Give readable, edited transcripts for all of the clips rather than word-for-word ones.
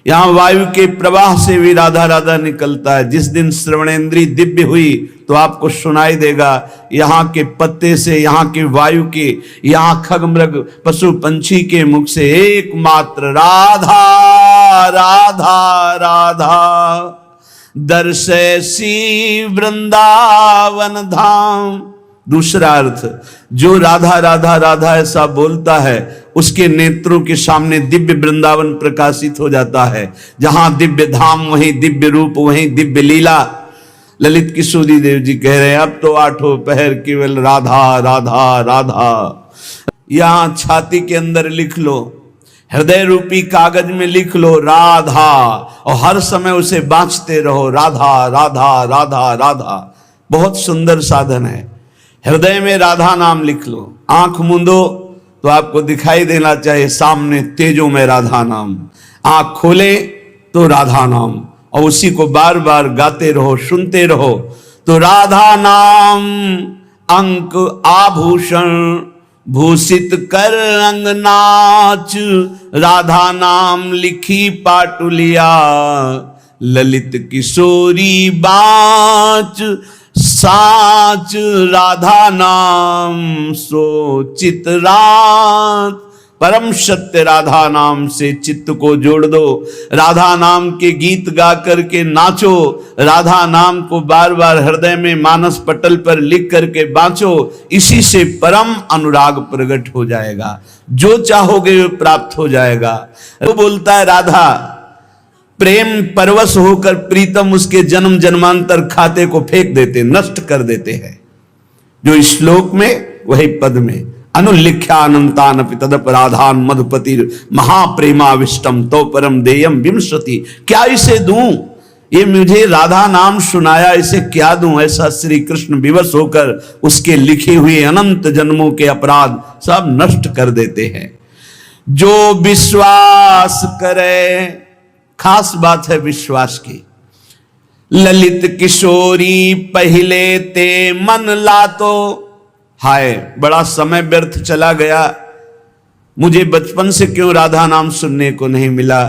यहाँ वायु के प्रवाह से भी राधा राधा निकलता है। जिस दिन श्रवणेंद्री दिव्य हुई तो आपको सुनाई देगा, यहाँ के पत्ते से, यहाँ के वायु के, यहाँ खग मृग पशु पंछी के मुख से एकमात्र राधा राधा राधा दर्शैसी वृंदावन धाम। दूसरा अर्थ, जो राधा राधा राधा ऐसा बोलता है उसके नेत्रों के सामने दिव्य वृंदावन प्रकाशित हो जाता है। जहां दिव्य धाम वहीं दिव्य रूप, वहीं दिव्य लीला। ललित किशोरी देव जी कह रहे हैं, अब तो आठों पहर केवल राधा राधा राधा। यहां छाती के अंदर लिख लो, हृदय रूपी कागज में लिख लो राधा, और हर समय उसे बांचते रहो, राधा राधा राधा राधा। बहुत सुंदर साधन है। हृदय में राधा नाम लिख लो, आंख मूंदो तो आपको दिखाई देना चाहिए सामने तेजों में राधा नाम, आंख खोले तो राधा नाम, और उसी को बार बार गाते रहो, सुनते रहो। तो राधा नाम अंक आभूषण भूषित कर अंग नाच, राधा नाम लिखी पाटुलिया ललित किशोरी बाच। साच राधा नाम सो चित रात। परम सत्य राधा नाम से चित्त को जोड़ दो, राधा नाम के गीत गा करके नाचो, राधा नाम को बार बार हृदय में मानस पटल पर लिख करके बांचो। इसी से परम अनुराग प्रकट हो जाएगा, जो चाहोगे वो प्राप्त हो जाएगा। वो बोलता है राधा, प्रेम परवश होकर प्रीतम उसके जन्म जन्मांतर खाते को फेंक देते, नष्ट कर देते हैं। जो इस श्लोक में वही पद में, अनुलिख्यानंतान तदपराधान मधुपति महाप्रेमाविष्टम तो परम देयम विंशति। क्या इसे दूं? ये मुझे राधा नाम सुनाया, इसे क्या दूं? ऐसा श्री कृष्ण विवश होकर उसके लिखे हुए अनंत जन्मों के अपराध सब नष्ट कर देते हैं। जो विश्वास करे, खास बात है विश्वास की। ललित किशोरी पहले ते मन लातो। हाय, बड़ा समय व्यर्थ चला गया, मुझे बचपन से क्यों राधा नाम सुनने को नहीं मिला,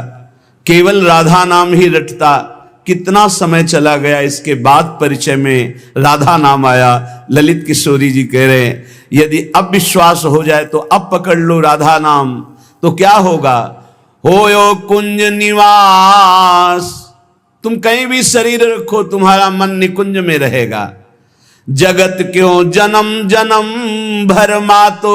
केवल राधा नाम ही रटता। कितना समय चला गया, इसके बाद परिचय में राधा नाम आया। ललित किशोरी जी कह रहे हैं, यदि अब विश्वास हो जाए तो अब पकड़ लो राधा नाम, तो क्या होगा? होयो कुंज निवास। तुम कहीं भी शरीर रखो, तुम्हारा मन निकुंज में रहेगा। जगत क्यों जन्म जन्म भर मातो,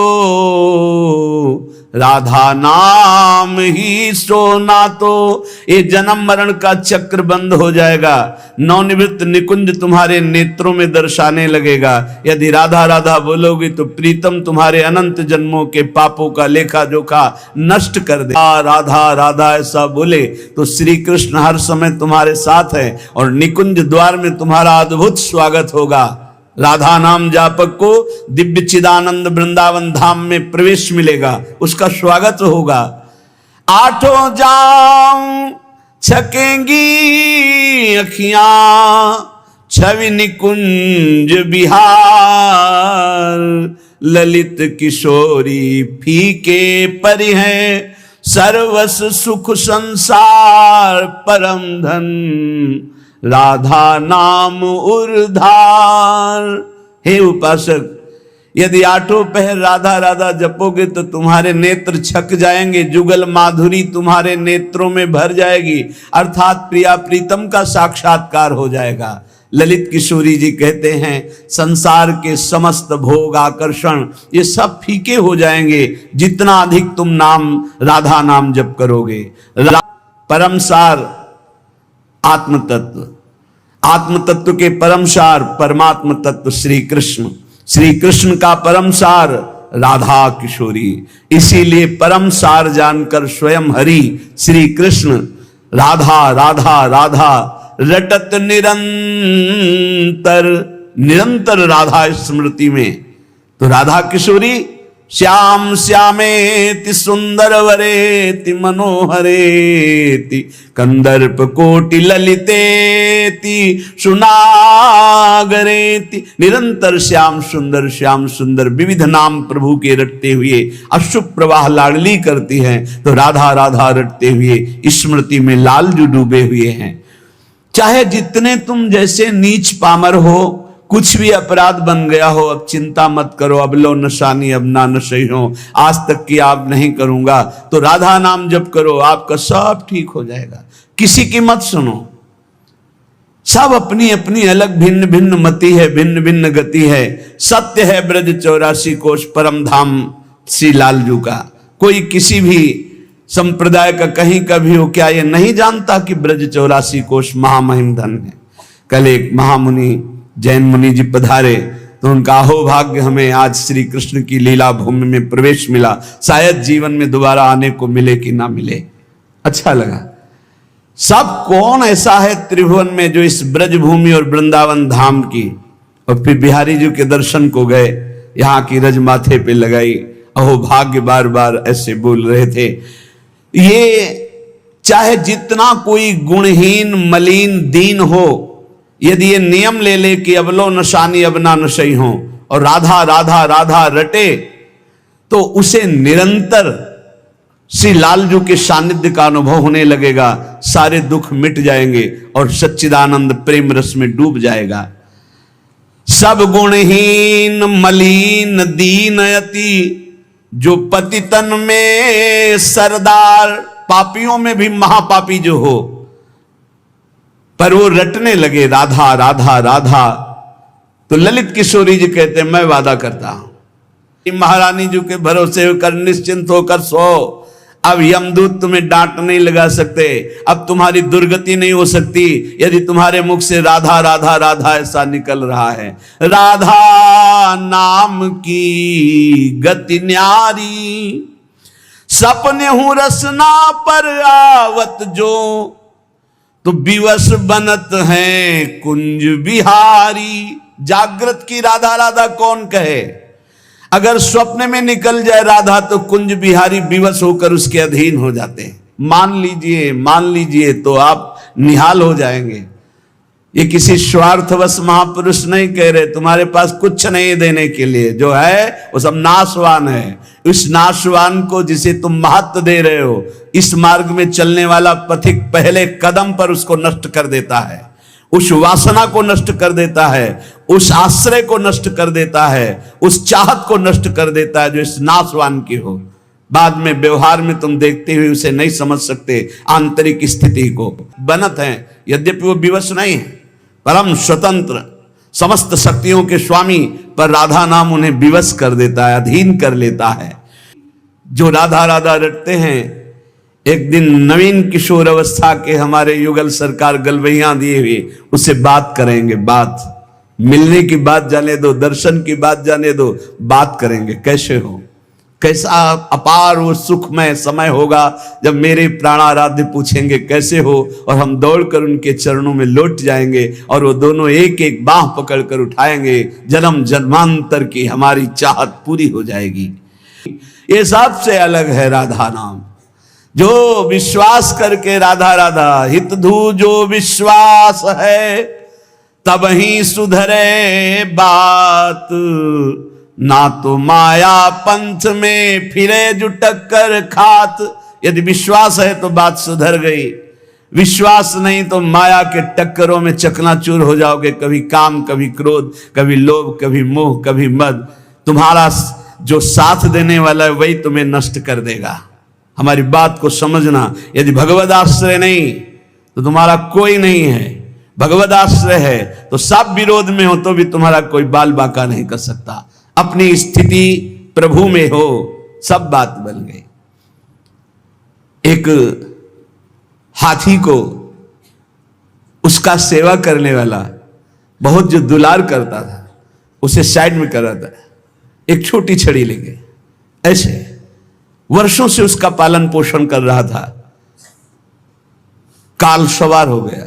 राधा नाम ही सोना तो। ये जन्म मरण का चक्र बंद हो जाएगा, नवनिवृत्त निकुंज तुम्हारे नेत्रों में दर्शाने लगेगा। यदि राधा राधा बोलोगे तो प्रीतम तुम्हारे अनंत जन्मों के पापों का लेखा जोखा नष्ट कर दे। राधा राधा ऐसा बोले तो श्री कृष्ण हर समय तुम्हारे साथ है, और निकुंज द्वार में तुम्हारा अद्भुत स्वागत होगा। राधा नाम जापक को दिव्य चिदानंद वृंदावन धाम में प्रवेश मिलेगा, उसका स्वागत होगा। आठों जाम छकेंगी अखियां, छवि निकुंज बिहार। ललित किशोरी फीके परि हैं, सर्वस सुख संसार परम धन। राधा नाम उर्धार। हे उपासक, यदि आठों पहर राधा राधा जपोगे तो तुम्हारे नेत्र छक जाएंगे, जुगल माधुरी तुम्हारे नेत्रों में भर जाएगी, अर्थात प्रिया प्रीतम का साक्षात्कार हो जाएगा। ललित किशोरी जी कहते हैं, संसार के समस्त भोग आकर्षण ये सब फीके हो जाएंगे जितना अधिक तुम नाम राधा नाम जप करोगे। परम सार आत्म तत्व, आत्म तत्व के परम सार परमात्म तत्व श्री कृष्ण, श्री कृष्ण का परम सार राधा किशोरी। इसीलिए परम सार जानकर स्वयं हरि श्री कृष्ण राधा राधा राधा रटत निरंतर, निरंतर राधा स्मृति में। तो राधा किशोरी श्याम श्यामेति सुंदर वरेति मनोहरेति कंदर्प कोटि ललितेति सुनागरेति। निरंतर श्याम सुंदर विविध नाम प्रभु के रटते हुए अश्रु प्रवाह लाडली करती हैं, तो राधा राधा रटते हुए स्मृति में लालजू डूबे हुए हैं। चाहे जितने तुम जैसे नीच पामर हो, कुछ भी अपराध बन गया हो, अब चिंता मत करो, अब लो नशानी अब ना नशई हो, आज तक की आप नहीं करूंगा, तो राधा नाम जप करो, आपका सब ठीक हो जाएगा। किसी की मत सुनो, सब अपनी अपनी अलग भिन्न भिन्न मति है, भिन्न भिन्न गति है। सत्य है ब्रज 84 कोश परम धाम श्री लालजू का। कोई किसी भी संप्रदाय का कहीं का भी हो, क्या ये नहीं जानता कि ब्रज 84 कोश महामहिम धन है। कल एक महामुनि जैन मुनि जी पधारे, तो उनका अहोभाग्य हमें आज श्री कृष्ण की लीला भूमि में प्रवेश मिला। शायद जीवन में दोबारा आने को मिले कि ना मिले, अच्छा लगा। सब कौन ऐसा है त्रिभुवन में जो इस ब्रज भूमि और वृंदावन धाम की, और फिर बिहारी जी के दर्शन को गए, यहाँ की रज माथे पे लगाई, अहोभाग्य बार बार ऐसे बोल रहे थे। ये चाहे जितना कोई गुणहीन मलिन दीन हो, यदि ये नियम ले ले कि अब लो नशानी अब ना नशई हो और राधा राधा राधा रटे, तो उसे निरंतर श्री लालजू के सानिध्य का अनुभव होने लगेगा, सारे दुख मिट जाएंगे और सच्चिदानंद प्रेम रस में डूब जाएगा। सब गुणहीन मलिन दीन अति, जो पतितन में सरदार, पापियों में भी महापापी जो हो, पर वो रटने लगे राधा राधा राधा, तो ललित किशोरी जी कहते हैं मैं वादा करता हूं, महारानी जी के भरोसे होकर निश्चिंत होकर सो, अब यमदूत तुम्हें डांट नहीं लगा सकते, अब तुम्हारी दुर्गति नहीं हो सकती यदि तुम्हारे मुख से राधा राधा राधा ऐसा निकल रहा है। राधा नाम की गति न्यारी, सपने हूं रसना पर आवत जो, तो विवश बनत है कुंज बिहारी। जागृत की राधा राधा कौन कहे, अगर स्वप्न में निकल जाए राधा तो कुंज बिहारी विवश होकर उसके अधीन हो जाते हैं। मान लीजिए तो आप निहाल हो जाएंगे। ये किसी स्वार्थवश महापुरुष नहीं कह रहे, तुम्हारे पास कुछ नहीं देने के लिए, जो है वो सब नाशवान है। उस नाशवान को जिसे तुम महत्व दे रहे हो, इस मार्ग में चलने वाला पथिक पहले कदम पर उसको नष्ट कर देता है, उस वासना को नष्ट कर देता है, उस आश्रय को नष्ट कर देता है, उस चाहत को नष्ट कर देता है जो इस नाशवान की हो। बाद में व्यवहार में तुम देखते हुए उसे नहीं समझ सकते, आंतरिक स्थिति को बनत है, यद्यपि वो विवश नहीं है, परम स्वतंत्र समस्त शक्तियों के स्वामी, पर राधा नाम उन्हें विवश कर देता है, अधीन कर लेता है। जो राधा राधा रटते हैं, एक दिन नवीन किशोर अवस्था के हमारे युगल सरकार गलवैया दिए हुए उससे बात करेंगे। बात मिलने की बात जाने दो, दर्शन की बात जाने दो, बात करेंगे कैसे हो, कैसा अपार वो सुखमय समय होगा जब मेरे प्राणाराध्य पूछेंगे कैसे हो, और हम दौड़कर उनके चरणों में लौट जाएंगे और वो दोनों एक एक बाह पकड़कर उठाएंगे। जन्म जन्मांतर की हमारी चाहत पूरी हो जाएगी। ये सबसे अलग है राधा नाम। जो विश्वास करके राधा राधा हित धू जो विश्वास है, तब ही सुधरे बात, ना तो माया पंथ में फिरे जो टक्कर खात। यदि विश्वास है तो बात सुधर गई, विश्वास नहीं तो माया के टक्करों में चकनाचूर हो जाओगे। कभी काम, कभी क्रोध, कभी लोभ, कभी मोह, कभी मद। तुम्हारा जो साथ देने वाला है वही तुम्हें नष्ट कर देगा। हमारी बात को समझना। यदि भगवद आश्रय नहीं तो तुम्हारा कोई नहीं है, भगवद आश्रय है तो सब विरोध में हो तो भी तुम्हारा कोई बाल बाका नहीं कर सकता। अपनी स्थिति प्रभु में हो, सब बात बन गई। एक हाथी को उसका सेवा करने वाला बहुत जो दुलार करता था, उसे साइड में कर रहा था, एक छोटी छड़ी लेके ऐसे वर्षों से उसका पालन पोषण कर रहा था। काल सवार हो गया,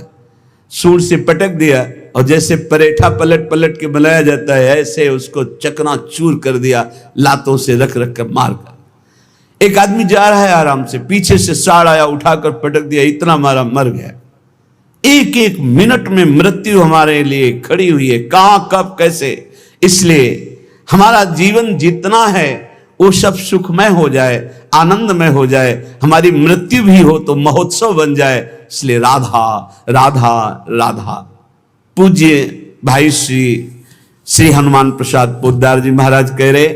सूर से पटक दिया और जैसे परेठा पलट पलट के बनाया जाता है ऐसे उसको चकनाचूर कर दिया, लातों से रख रख कर मार कर। एक आदमी जा रहा है आराम से, पीछे से साड़ आया, उठाकर पटक दिया, इतना मारा, मर गया। एक एक मिनट में मृत्यु हमारे लिए खड़ी हुई है, कहां कब कैसे। इसलिए हमारा जीवन जितना है वो सब सुखमय हो जाए, आनंदमय हो जाए, हमारी मृत्यु भी हो तो महोत्सव बन जाए। इसलिए राधा राधा राधा। पूज्य भाई श्री हनुमान प्रसाद पोद्दार जी महाराज कह रहे,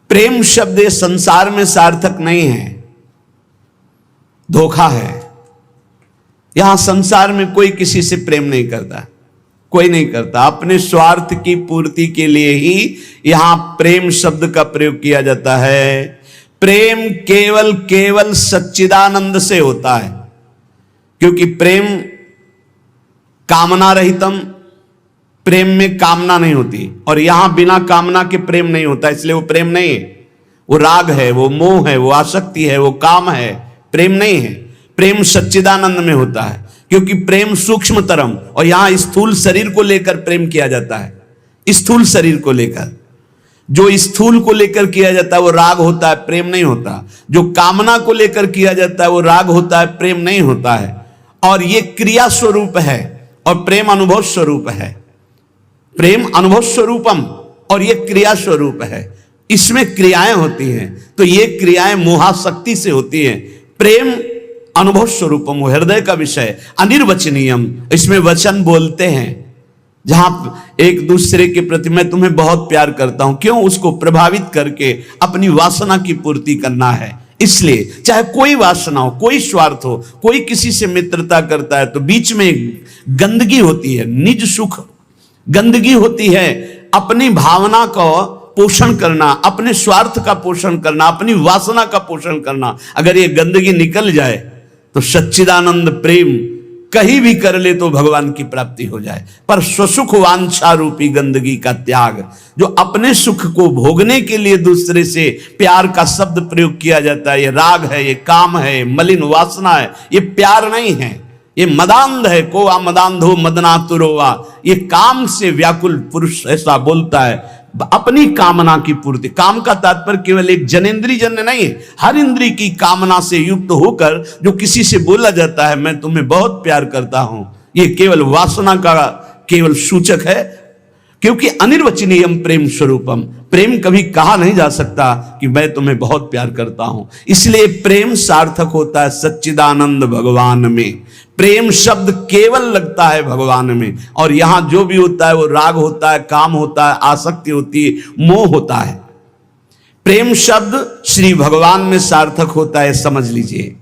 प्रेम शब्द संसार में सार्थक नहीं है, धोखा है। यहां संसार में कोई किसी से प्रेम नहीं करता, कोई नहीं करता। अपने स्वार्थ की पूर्ति के लिए ही यहां प्रेम शब्द का प्रयोग किया जाता है। प्रेम केवल केवल सच्चिदानंद से होता है, क्योंकि प्रेम कामना रहितम, प्रेम में कामना नहीं होती, और यहां बिना कामना के प्रेम नहीं होता, इसलिए वो प्रेम नहीं है, वो राग है, वो मोह है, वो आसक्ति है, वो काम है, प्रेम नहीं है। प्रेम सच्चिदानंद में होता है, क्योंकि प्रेम सूक्ष्मतरम, और यहां स्थूल शरीर को लेकर प्रेम किया जाता है, स्थूल शरीर को लेकर। जो स्थूल को लेकर किया जाता है वो राग होता है, प्रेम नहीं होता। जो कामना को लेकर किया जाता है वो राग होता है, प्रेम नहीं होता है। और ये क्रिया स्वरूप है और प्रेम अनुभव स्वरूप है। प्रेम अनुभव स्वरूपम और ये क्रिया स्वरूप है, इसमें क्रियाएं होती हैं, तो ये क्रियाएं मोहाशक्ति से होती हैं। प्रेम अनुभव स्वरूपम, हृदय का विषय, अनिर्वचनीयम, इसमें वचन बोलते हैं। जहां एक दूसरे के प्रति मैं तुम्हें बहुत प्यार करता हूं, क्यों? उसको प्रभावित करके अपनी वासना की पूर्ति करना है। इसलिए चाहे कोई वासना हो, कोई स्वार्थ हो, कोई किसी से मित्रता करता है तो बीच में गंदगी होती है, निज सुख गंदगी होती है। अपनी भावना को पोषण करना, अपने स्वार्थ का पोषण करना, अपनी वासना का पोषण करना, अगर ये गंदगी निकल जाए तो सच्चिदानंद प्रेम कहीं भी कर ले तो भगवान की प्राप्ति हो जाए। पर स्वसुख वांछा रूपी गंदगी का त्याग, जो अपने सुख को भोगने के लिए दूसरे से प्यार का शब्द प्रयोग किया जाता है, ये राग है, ये काम है, मलिन वासना है, ये प्यार नहीं है, ये मदांध है। को आ मदांधो मदनातुरोवा, ये काम से व्याकुल पुरुष ऐसा बोलता है, अपनी कामना की पूर्ति। काम का तात्पर्य केवल एक जनेंद्री जन्य नहीं है, हर इंद्री की कामना से युक्त होकर जो किसी से बोला जाता है मैं तुम्हें बहुत प्यार करता हूं, ये केवल वासना का केवल सूचक है, क्योंकि अनिर्वचनीयम प्रेम स्वरूपम, प्रेम कभी कहा नहीं जा सकता कि मैं तुम्हें बहुत प्यार करता हूं। इसलिए प्रेम सार्थक होता है सच्चिदानंद भगवान में। प्रेम शब्द केवल लगता है भगवान में, और यहां जो भी होता है वो राग होता है, काम होता है, आसक्ति होती है, मोह होता है। प्रेम शब्द श्री भगवान में सार्थक होता है, समझ लीजिए।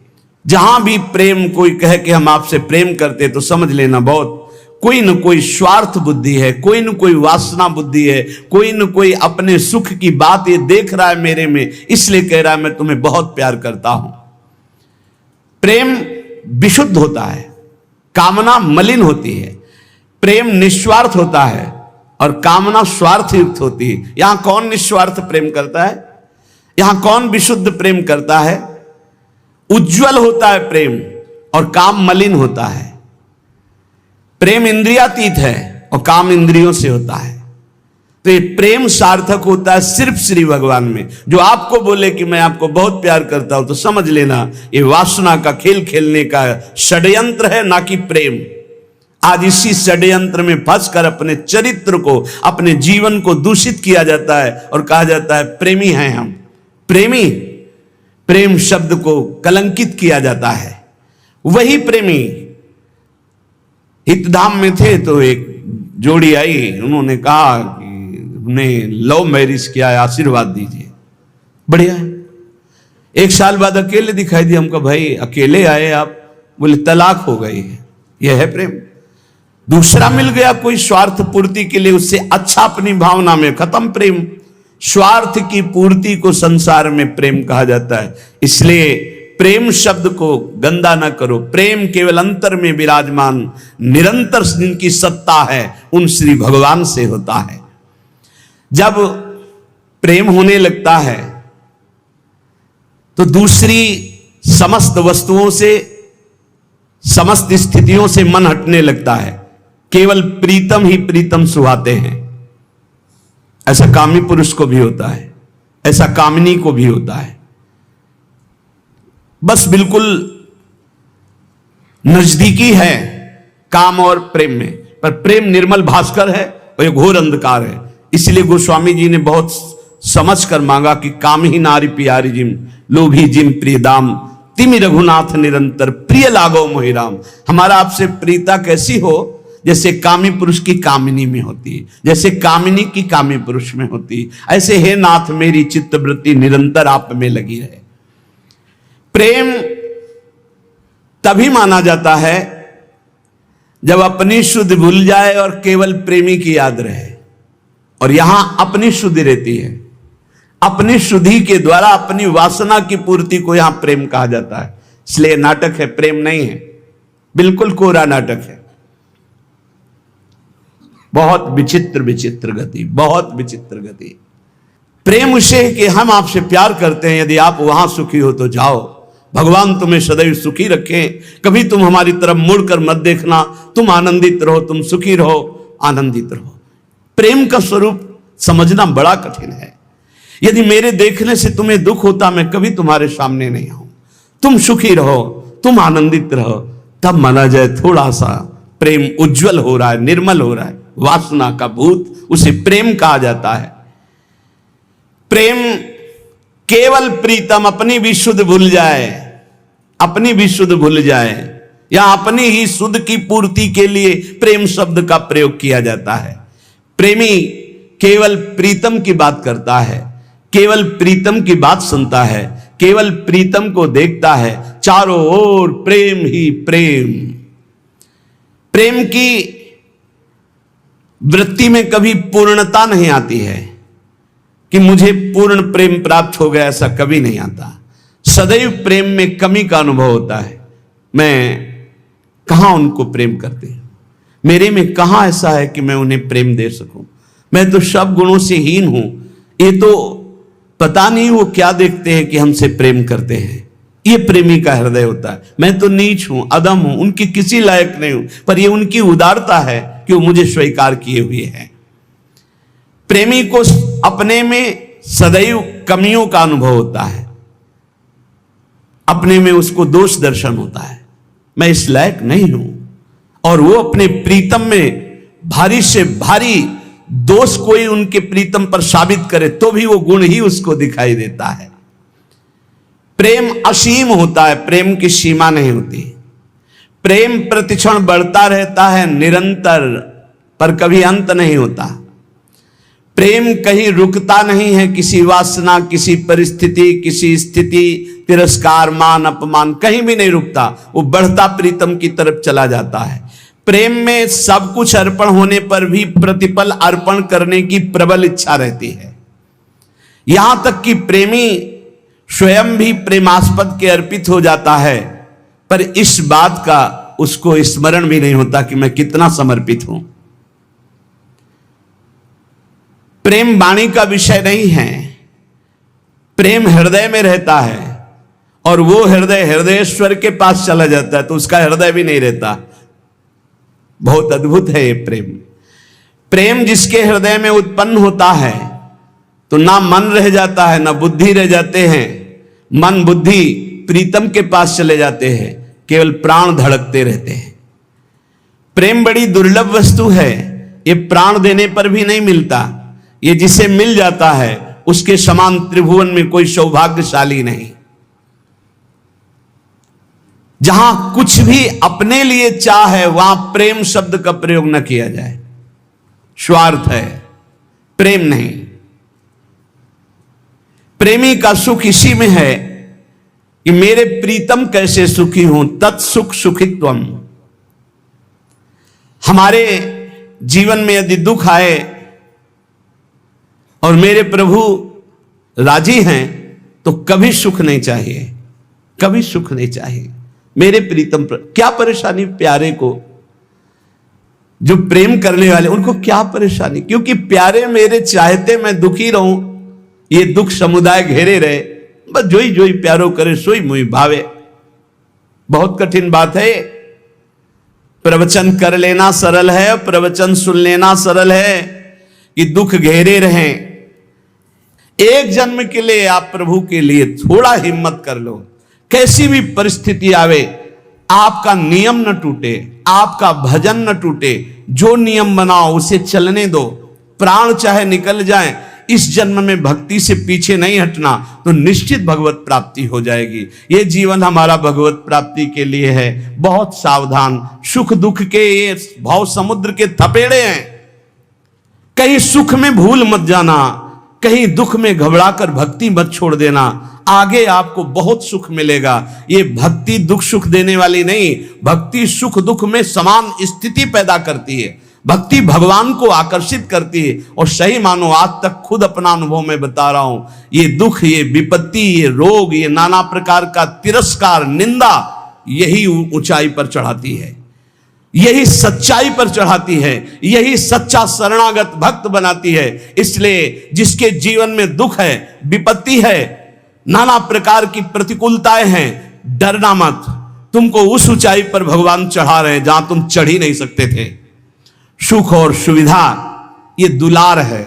जहां भी प्रेम कोई कहे कि हम आपसे प्रेम करते, तो समझ लेना बहुत कोई न कोई स्वार्थ बुद्धि है, कोई न कोई वासना बुद्धि है, कोई न कोई अपने सुख की बात ये देख रहा है मेरे में, इसलिए कह रहा है मैं तुम्हें बहुत प्यार करता हूं। प्रेम विशुद्ध होता है, कामना मलिन होती है। प्रेम निस्वार्थ होता है और कामना स्वार्थ युक्त होती है। यहां कौन निस्वार्थ प्रेम करता है? यहां कौन विशुद्ध प्रेम करता है? उज्जवल होता है प्रेम और काम मलिन होता है। प्रेम इंद्रियातीत है और काम इंद्रियों से होता है। तो ये प्रेम सार्थक होता है सिर्फ श्री भगवान में। जो आपको बोले कि मैं आपको बहुत प्यार करता हूं, तो समझ लेना ये वासना का खेल खेलने का षड्यंत्र है, ना कि प्रेम। आज इसी षड्यंत्र में फंसकर अपने चरित्र को, अपने जीवन को दूषित किया जाता है और कहा जाता है प्रेमी हैं हम। प्रेमी, प्रेम शब्द को कलंकित किया जाता है। वही प्रेमी हितधाम में थे तो एक जोड़ी आई, उन्होंने कहा कि उन्हें लव मैरिज किया है, आशीर्वाद दीजिए। बढ़िया है। एक साल बाद अकेले दिखाई दिए हमको, भाई अकेले आए आप? बोले तलाक हो गई है। यह है प्रेम। दूसरा मिल गया कोई स्वार्थ पूर्ति के लिए, उससे अच्छा अपनी भावना में, खत्म प्रेम। स्वार्थ की पूर्ति को संसार में प्रेम कहा जाता है। इसलिए प्रेम शब्द को गंदा न करो। प्रेम केवल अंतर में विराजमान निरंतर जिनकी सत्ता है उन श्री भगवान से होता है। जब प्रेम होने लगता है तो दूसरी समस्त वस्तुओं से समस्त स्थितियों से मन हटने लगता है, केवल प्रीतम ही प्रीतम सुहाते हैं। ऐसा कामी पुरुष को भी होता है, ऐसा कामिनी को भी होता है। बस बिल्कुल नजदीकी है काम और प्रेम में, पर प्रेम निर्मल भास्कर है और एक घोर अंधकार है। इसलिए गोस्वामी जी ने बहुत समझ कर मांगा कि काम ही नारी प्यारी जिम, लोभी जिम प्रिय दाम, तिमि रघुनाथ निरंतर प्रिय लागो मोहिराम। हमारा आपसे प्रीता कैसी हो, जैसे कामी पुरुष की कामिनी में होती है, जैसे कामिनी की कामी पुरुष में होती है, ऐसे हे नाथ मेरी चित्तवृत्ति निरंतर आप में लगी रहे। प्रेम तभी माना जाता है जब अपनी शुद्धि भूल जाए और केवल प्रेमी की याद रहे। और यहां अपनी शुद्धि रहती है, अपनी शुद्धि के द्वारा अपनी वासना की पूर्ति को यहां प्रेम कहा जाता है। इसलिए नाटक है, प्रेम नहीं है, बिल्कुल कोरा नाटक है। बहुत विचित्र विचित्र गति, बहुत विचित्र गति। प्रेम उसे कि हम आपसे प्यार करते हैं, यदि आप वहां सुखी हो तो जाओ, भगवान तुम्हें सदैव सुखी रखें, कभी तुम हमारी तरफ मुड़कर मत देखना, तुम आनंदित रहो, तुम सुखी रहो, आनंदित रहो। प्रेम का स्वरूप समझना बड़ा कठिन है। यदि मेरे देखने से तुम्हें दुख होता, मैं कभी तुम्हारे सामने नहीं आऊं। तुम सुखी रहो, तुम आनंदित रहो, तब माना जाए थोड़ा सा प्रेम उज्जवल हो रहा है, निर्मल हो रहा है। वासना का भूत, उसे प्रेम कहा जाता है। प्रेम केवल प्रीतम अपनी भी शुद्ध भूल जाए, अपनी भी शुद्ध भूल जाए, या अपनी ही शुद्ध की पूर्ति के लिए प्रेम शब्द का प्रयोग किया जाता है। प्रेमी केवल प्रीतम की बात करता है, केवल प्रीतम की बात सुनता है, केवल प्रीतम को देखता है। चारों ओर प्रेम ही प्रेम। प्रेम की वृत्ति में कभी पूर्णता नहीं आती है कि मुझे पूर्ण प्रेम प्राप्त हो गया, ऐसा कभी नहीं आता। सदैव प्रेम में कमी का अनुभव होता है। मैं कहां उनको प्रेम करती हूं, मेरे में कहां ऐसा है कि मैं उन्हें प्रेम दे सकूं। मैं तो सब गुणों से हीन हूं, ये तो पता नहीं वो क्या देखते हैं कि हमसे प्रेम करते हैं। ये प्रेमी का हृदय होता है। मैं तो नीच हूं, अदम हूं, उनकी किसी लायक नहीं हूं, पर ये उनकी उदारता है कि वो मुझे स्वीकार किए हुए हैं। प्रेमी को अपने में सदैव कमियों का अनुभव होता है, अपने में उसको दोष दर्शन होता है, मैं इस लायक नहीं हूं। और वो अपने प्रीतम में भारी से भारी दोष कोई उनके प्रीतम पर साबित करे तो भी वो गुण ही उसको दिखाई देता है। प्रेम असीम होता है, प्रेम की सीमा नहीं होती। प्रेम प्रतिक्षण बढ़ता रहता है निरंतर, पर कभी अंत नहीं होता। प्रेम कहीं रुकता नहीं है, किसी वासना, किसी परिस्थिति, किसी स्थिति, तिरस्कार, मान, अपमान, कहीं भी नहीं रुकता। वो बढ़ता प्रीतम की तरफ चला जाता है। प्रेम में सब कुछ अर्पण होने पर भी प्रतिपल अर्पण करने की प्रबल इच्छा रहती है। यहां तक कि प्रेमी स्वयं भी प्रेमास्पद के अर्पित हो जाता है, पर इस बात का उसको स्मरण भी नहीं होता कि मैं कितना समर्पित हूं। प्रेम वाणी का विषय नहीं है, प्रेम हृदय में रहता है, और वो हृदय हृदयेश्वर के पास चला जाता है तो उसका हृदय भी नहीं रहता। बहुत अद्भुत है ये प्रेम। प्रेम जिसके हृदय में उत्पन्न होता है तो ना मन रह जाता है, ना बुद्धि रह जाते हैं। मन बुद्धि प्रीतम के पास चले जाते हैं, केवल प्राण धड़कते रहते हैं। प्रेम बड़ी दुर्लभ वस्तु है, ये प्राण देने पर भी नहीं मिलता। ये जिसे मिल जाता है उसके समान त्रिभुवन में कोई सौभाग्यशाली नहीं। जहां कुछ भी अपने लिए चाह है वहां प्रेम शब्द का प्रयोग न किया जाए। स्वार्थ है, प्रेम नहीं। प्रेमी का सुख इसी में है कि मेरे प्रीतम कैसे सुखी हों, तत्सुख सुखित्वम। हमारे जीवन में यदि दुख आए और मेरे प्रभु राजी हैं तो कभी सुख नहीं चाहिए, कभी सुख नहीं चाहिए। मेरे प्रीतम पर क्या परेशानी, प्यारे को जो प्रेम करने वाले उनको क्या परेशानी, क्योंकि प्यारे मेरे चाहते मैं दुखी रहूं, ये दुख समुदाय घेरे रहे, बस जोई जोई प्यारो करे सोई मुई भावे। बहुत कठिन बात है। प्रवचन कर लेना सरल है, प्रवचन सुन लेना सरल है कि दुख घेरे रहें। एक जन्म के लिए आप प्रभु के लिए थोड़ा हिम्मत कर लो। कैसी भी परिस्थिति आवे, आपका नियम न टूटे, आपका भजन न टूटे, जो नियम बनाओ उसे चलने दो। प्राण चाहे निकल जाए, इस जन्म में भक्ति से पीछे नहीं हटना, तो निश्चित भगवत प्राप्ति हो जाएगी। ये जीवन हमारा भगवत प्राप्ति के लिए है। बहुत सावधान, सुख दुख के ये भाव समुद्र के थपेड़े हैं। कहीं सुख में भूल मत जाना, कहीं दुख में घबराकर भक्ति मत छोड़ देना। आगे आपको बहुत सुख मिलेगा। ये भक्ति दुख सुख देने वाली नहीं, भक्ति सुख दुख में समान स्थिति पैदा करती है। भक्ति भगवान को आकर्षित करती है। और सही मानो, आज तक खुद अपना अनुभव में बता रहा हूं, ये दुख, ये विपत्ति, ये रोग, ये नाना प्रकार का तिरस्कार, निंदा, यही ऊंचाई पर चढ़ाती है, यही सच्चाई पर चढ़ाती है, यही सच्चा शरणागत भक्त बनाती है। इसलिए जिसके जीवन में दुख है, विपत्ति है, नाना प्रकार की प्रतिकूलताएं हैं, डरना मत। तुमको उस ऊंचाई पर भगवान चढ़ा रहे हैं जहां तुम चढ़ ही नहीं सकते थे। सुख और सुविधा ये दुलार है।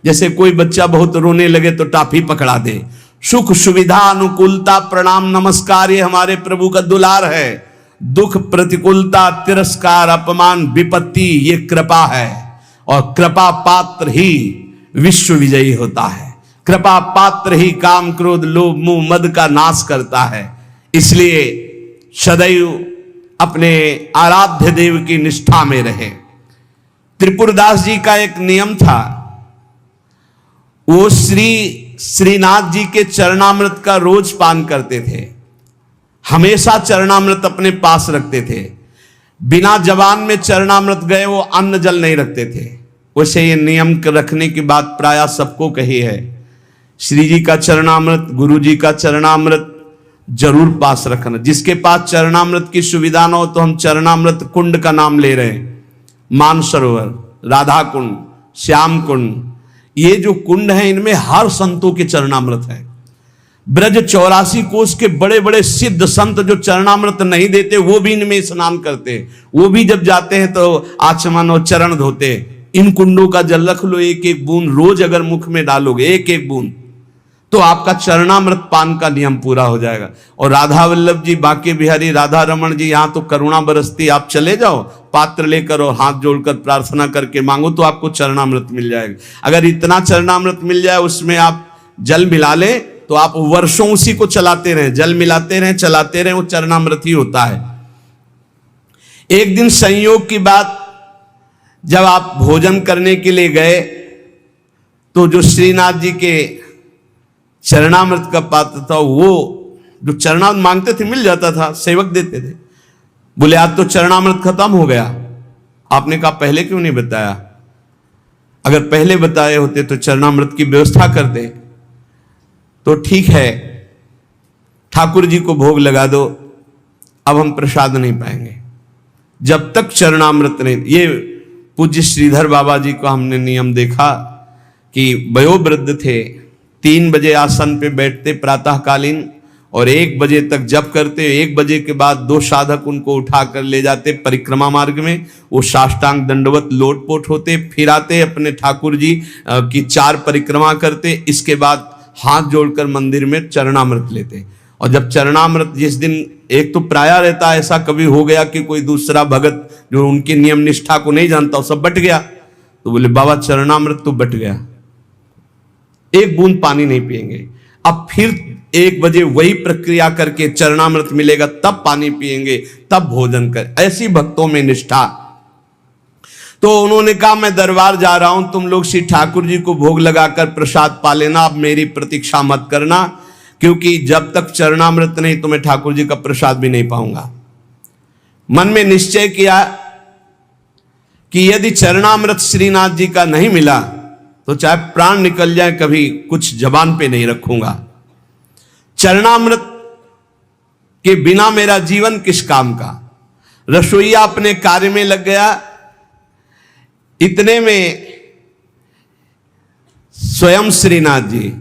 जैसे कोई बच्चा बहुत रोने लगे तो टाफी पकड़ा दे। सुख सुविधा अनुकूलता प्रणाम नमस्कार ये हमारे प्रभु का दुलार है। दुख प्रतिकूलता तिरस्कार अपमान विपत्ति ये कृपा है। और कृपा पात्र ही विश्व विजयी होता है। कृपा पात्र ही काम क्रोध लोभ मोह मद का नाश करता है। इसलिए सदैव अपने आराध्य देव की निष्ठा में रहे। त्रिपुरदास जी का एक नियम था, वो श्रीनाथ जी के चरणामृत का रोज पान करते थे। हमेशा चरणामृत अपने पास रखते थे। बिना जबान में चरणामृत गए वो अन्न जल नहीं रखते थे। वैसे ये नियम रखने की बात प्रायः सबको कही है। श्री जी का चरणामृत, गुरु जी का चरणामृत जरूर पास रखना। जिसके पास चरणामृत की सुविधा न हो तो हम चरणामृत कुंड का नाम ले रहे हैं। मानसरोवर, राधा कुंड, श्याम कुंड, ये जो कुंड है इनमें हर संतों के चरणामृत है। ब्रज 84 कोस के बड़े बड़े सिद्ध संत जो चरणामृत नहीं देते वो भी इनमें स्नान करते। वो भी जब जाते हैं तो आचमन और चरण धोते। इन कुंडों का जल रख लो, एक एक बूंद रोज अगर मुख में डालोगे, एक एक बूंद, तो आपका चरणामृत पान का नियम पूरा हो जाएगा। और राधा वल्लभ जी, बांके बिहारी राधा रमन जी, यहां तो करुणा बरसती। आप चले जाओ पात्र लेकर और हाथ जोड़कर प्रार्थना करके मांगो तो आपको चरणामृत मिल जाएगा। अगर इतना चरणामृत मिल जाए उसमें आप जल मिला ले तो आप वर्षों उसी को चलाते रहें, जल मिलाते रहें, चलाते रहें, वो चरणामृत ही होता है। एक दिन संयोग की बात, जब आप भोजन करने के लिए गए तो जो श्रीनाथ जी के चरणामृत का पात्र था, वो जो चरणामृत मांगते थे मिल जाता था, सेवक देते थे। बोले आज तो चरणामृत खत्म हो गया। आपने कहा पहले क्यों नहीं बताया? अगर पहले बताए होते तो चरणामृत की व्यवस्था करते। तो ठीक है, ठाकुर जी को भोग लगा दो, अब हम प्रसाद नहीं पाएंगे जब तक चरणामृत नहीं। ये पूज्य श्रीधर बाबा जी को हमने नियम देखा कि वयोवृद्ध थे, 3 बजे आसन पे बैठते प्रातःकालीन और 1 बजे तक जप करते। 1 बजे के बाद 2 साधक उनको उठाकर ले जाते परिक्रमा मार्ग में। वो साष्टांग दंडवत लोटपोट होते, फिर आते अपने ठाकुर जी की 4 परिक्रमा करते। इसके बाद हाथ जोड़कर मंदिर में चरणामृत लेते। और जब चरणामृत जिस दिन, एक तो प्राय रहता ऐसा कभी हो गया कि कोई दूसरा भगत जो उनके नियम निष्ठा को नहीं जानता वो सब बट गया, तो बोले बाबा चरणामृत तो बट गया, 1 बूंद पानी नहीं पिएंगे। अब फिर 1 बजे वही प्रक्रिया करके चरणामृत मिलेगा तब पानी पिएंगे, तब भोजन कर। ऐसी भक्तों में निष्ठा। तो उन्होंने कहा मैं दरबार जा रहा हूं, तुम लोग श्री ठाकुर जी को भोग लगाकर प्रसाद पा लेना, अब मेरी प्रतीक्षा मत करना, क्योंकि जब तक चरणामृत नहीं तो मैं ठाकुर जी का प्रसाद भी नहीं पाऊंगा। मन में निश्चय किया कि यदि चरणामृत श्रीनाथ जी का नहीं मिला तो चाहे प्राण निकल जाए कभी कुछ जबान पे नहीं रखूंगा। चरणामृत के बिना मेरा जीवन किस काम का। रसोईया अपने कार्य में लग गया। इतने में स्वयं श्रीनाथ जी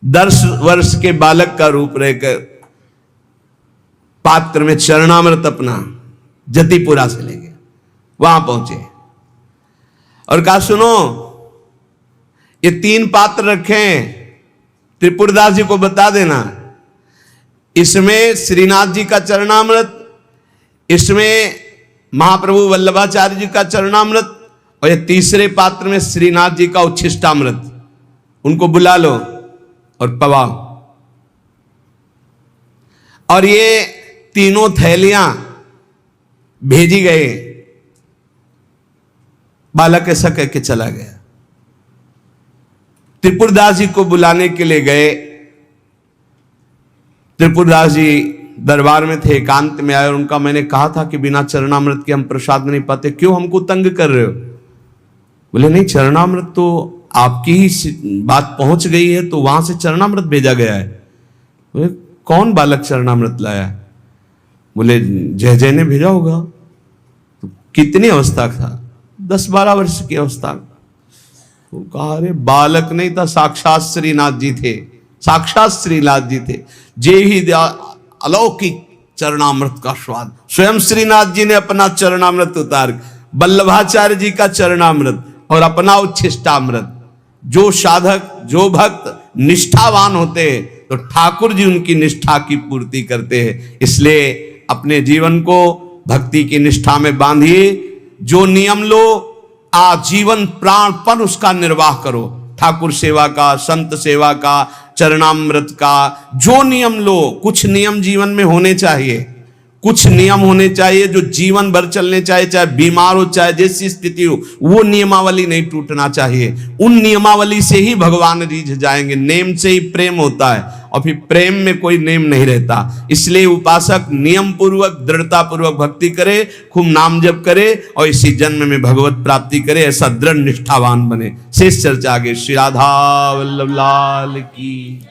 10 वर्ष के बालक का रूप रहकर पात्र में चरणामृत अपना जतिपुरा से ले गया, वहां पहुंचे और कहा सुनो ये 3 पात्र रखे हैं, त्रिपुरदास जी को बता देना, इसमें श्रीनाथ जी का चरणामृत, इसमें महाप्रभु वल्लभाचार्य जी का चरणामृत, और ये तीसरे पात्र में श्रीनाथ जी का उच्छिष्टामृत, उनको बुला लो और पवाओ। और ये तीनों थैलियां भेजी गए। बालक ऐसा कह के चला गया। त्रिपुरदास जी को बुलाने के लिए गए। त्रिपुरदास जी दरबार में थे, एकांत में आए और उनका मैंने कहा था कि बिना चरणामृत के हम प्रसाद नहीं पाते, क्यों हमको तंग कर रहे हो? बोले नहीं, चरणामृत तो आपकी ही बात पहुंच गई है तो वहां से चरणामृत भेजा गया है। बोले कौन बालक चरणामृत लाया? बोले जय जय ने भेजा होगा। तो कितनी अवस्था था? 10-12 वर्ष की अवस्था। तो कहा अरे बालक नहीं था, साक्षात श्रीनाथ जी थे, साक्षात श्रीनाथ जी थे। जे ही अलौकिक चरणामृत का स्वाद, स्वयं श्रीनाथ जी ने अपना चरणामृत उतार, वल्लभाचार्य जी का चरणामृत और अपना उच्छिष्टामृत। जो साधक, जो भक्त निष्ठावान होते हैं तो ठाकुर जी उनकी निष्ठा की पूर्ति करते हैं। इसलिए अपने जीवन को भक्ति की निष्ठा में बांधिए। जो नियम लो आजीवन प्राणपण उसका निर्वाह करो। ठाकुर सेवा का, संत सेवा का, चरणामृत का, जो नियम लो, कुछ नियम जीवन में होने चाहिए, कुछ नियम होने चाहिए जो जीवन भर चलने चाहिए, चाहे बीमार हो चाहे जैसी स्थिति हो, वो नियमावली नहीं टूटना चाहिए। उन नियमावली से ही भगवान रीझ जाएंगे। नेम से ही प्रेम होता है और फिर प्रेम में कोई नेम नहीं रहता। इसलिए उपासक नियम पूर्वक, दृढ़ता पूर्वक भक्ति करे, खूब नाम जप करे और इसी जन्म में भगवत प्राप्ति करे, ऐसा दृढ़ निष्ठावान बने। शेष चर्चा आगे। श्री राधा वल्लभ लाल की।